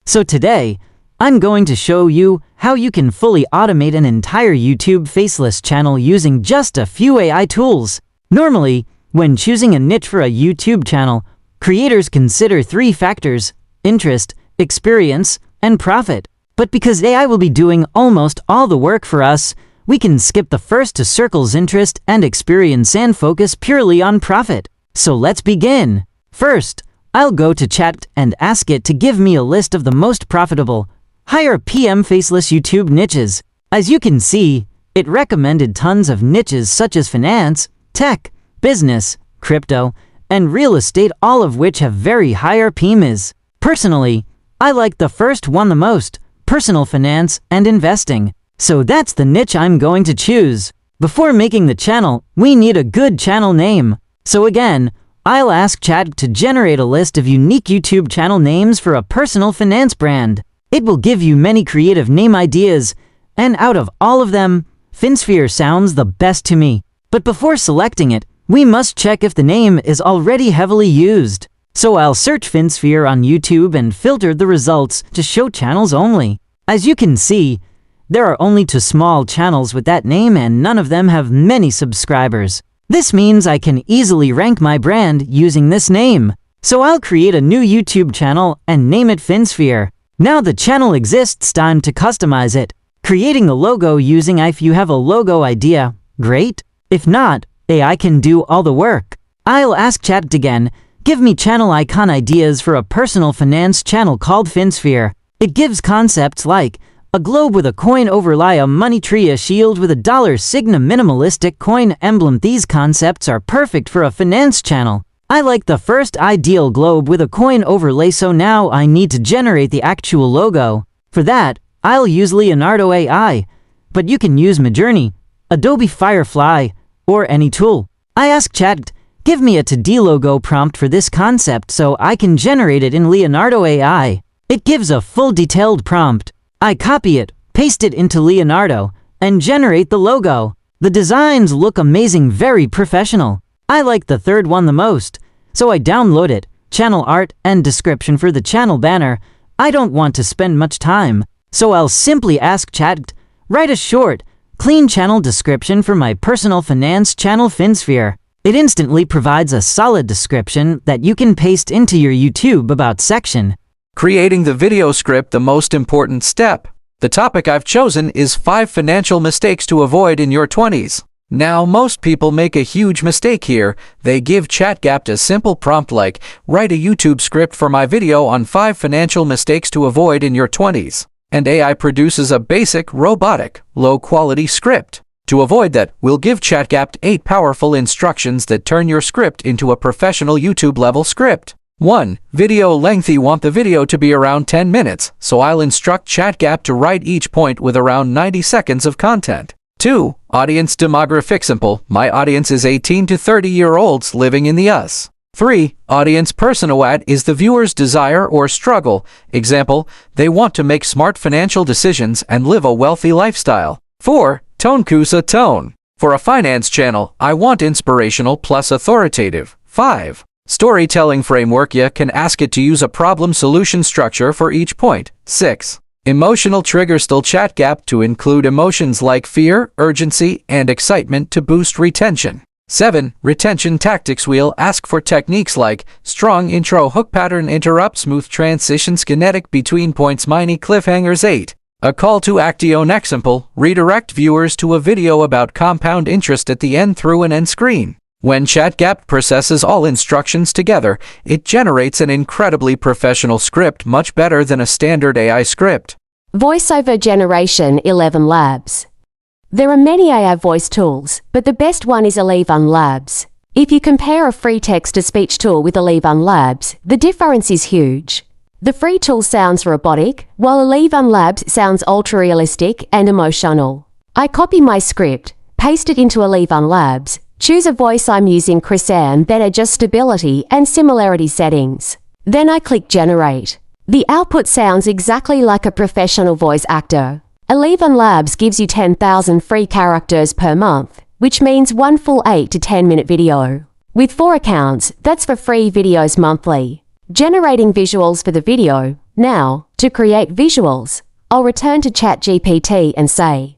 So today, I'm going to show you how you can fully automate an entire YouTube Faceless channel using just a few AI tools. Normally, when choosing a niche for a YouTube channel, creators consider 3 factors: interest, experience, and profit. But because AI will be doing almost all the work for us, we can skip the first 2 circles: interest and experience, and focus purely on profit. So let's begin. First, I'll go to chat and ask it to give me a list of the most profitable, higher PM Faceless YouTube niches. As you can see, it recommended tons of niches such as finance, tech, business, crypto, and real estate, all of which have very higher PMs. Personally, I like the first one the most: personal finance and investing. So that's the niche I'm going to choose. Before making the channel, we need a good channel name. So again, I'll ask chat to generate a list of unique YouTube channel names for a personal finance brand. It will give you many creative name ideas, and out of all of them, Finsphere sounds the best to me. But before selecting it, we must check if the name is already heavily used. So I'll search Finsphere on YouTube and filter the results to show channels only. As you can see, there are only 2 small channels with that name, and none of them have many subscribers. This means I can easily rank my brand using this name. So I'll create a new YouTube channel and name it Finsphere. Now the channel exists, time to customize it. Creating the logo using AI. If you have a logo idea, great. If not, AI can do all the work. I'll ask chat again, give me channel icon ideas for a personal finance channel called Finsphere. It gives concepts like a globe with a coin overlay, a money tree, a shield with a dollar sign, a minimalistic coin emblem. These concepts are perfect for a finance channel. I like the first ideal, globe with a coin overlay, so now I need to generate the actual logo. For that, I'll use Leonardo AI, but you can use Midjourney, Adobe Firefly, or any tool. I ask chat, give me a 2D logo prompt for this concept so I can generate it in Leonardo AI. It gives a full detailed prompt. I copy it, paste it into Leonardo, and generate the logo. The designs look amazing, very professional. I like the third one the most, so I download it. Channel art and description for the channel banner. I don't want to spend much time, so I'll simply ask chat, write a short, clean channel description for my personal finance channel Finsphere. It instantly provides a solid description that you can paste into your YouTube About section. Creating the video script, the most important step. The topic I've chosen is 5 financial mistakes to avoid in your 20s. Now, most people make a huge mistake here. They give ChatGPT a simple prompt like, write a YouTube script for my video on 5 financial mistakes to avoid in your 20s. And AI produces a basic, robotic, low-quality script. To avoid that, we'll give ChatGPT 8 powerful instructions that turn your script into a professional YouTube-level script. 1. Video length. You want the video to be around 10 minutes, so I'll instruct ChatGPT to write each point with around 90 seconds of content. 2. Audience demographic. Simple. My audience is 18 to 30-year-olds living in the US. 3. Audience persona. What is the viewer's desire or struggle? Example, they want to make smart financial decisions and live a wealthy lifestyle. 4. Tone. Kusa tone. For a finance channel, I want inspirational plus authoritative. 5. Storytelling framework. You can ask it to use a problem-solution structure for each point. 6. Emotional triggers. Tell ChatGPT to include emotions like fear, urgency, and excitement to boost retention. 7. Retention tactics. We'll ask for techniques like strong intro, hook pattern, interrupt, smooth transitions, kinetic between points, mini cliffhangers. 8. A call to action. Example, redirect viewers to a video about compound interest at the end through an end screen. When ChatGPT processes all instructions together, it generates an incredibly professional script, much better than a standard AI script. Voiceover generation. 11 Labs. There are many AI voice tools, but the best one is 11 Labs. If you compare a free text-to-speech tool with 11 Labs, the difference is huge. The free tool sounds robotic, while 11 Labs sounds ultra-realistic and emotional. I copy my script, paste it into 11 Labs, choose a voice. I'm using Chris, then adjust stability and similarity settings. Then I click Generate. The output sounds exactly like a professional voice actor. 11 Labs gives you 10,000 free characters per month, which means one full 8 to 10 minute video. With 4 accounts, that's for free videos monthly. Generating visuals for the video. Now, to create visuals, I'll return to ChatGPT and say,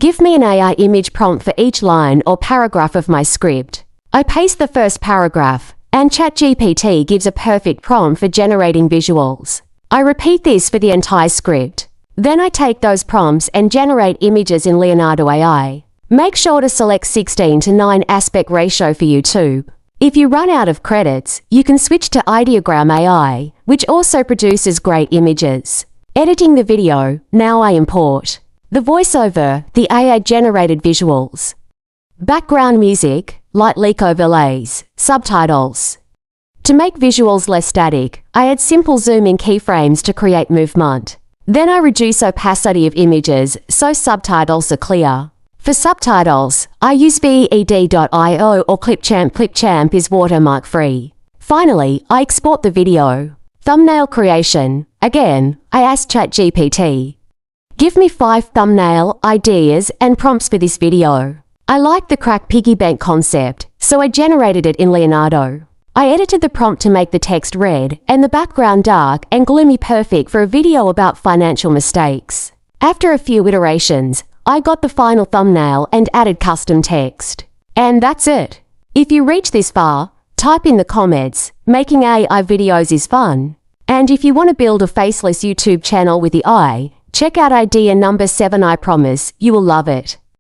"Give me an AI image prompt for each line or paragraph of my script." I paste the first paragraph, and ChatGPT gives a perfect prompt for generating visuals. I repeat this for the entire script. Then I take those prompts and generate images in Leonardo AI. Make sure to select 16:9 aspect ratio for YouTube. If you run out of credits, you can switch to Ideogram AI, which also produces great images. Editing the video, now I import the voiceover, the AI-generated visuals, background music, light leak overlays, subtitles. To make visuals less static, I add simple zoom-in keyframes to create movement. Then I reduce opacity of images so subtitles are clear. For subtitles, I use VED.io or Clipchamp. Clipchamp is watermark-free. Finally, I export the video. Thumbnail creation. Again, I ask ChatGPT, "Give me 5 thumbnail ideas and prompts for this video." I like the crack piggy bank concept, so I generated it in Leonardo. I edited the prompt to make the text red and the background dark and gloomy, perfect for a video about financial mistakes. After a few iterations, I got the final thumbnail and added custom text. And that's it. If you reach this far, type in the comments, "Making AI videos is fun." And if you want to build a faceless YouTube channel with the AI, check out idea number 7. I promise you will love it.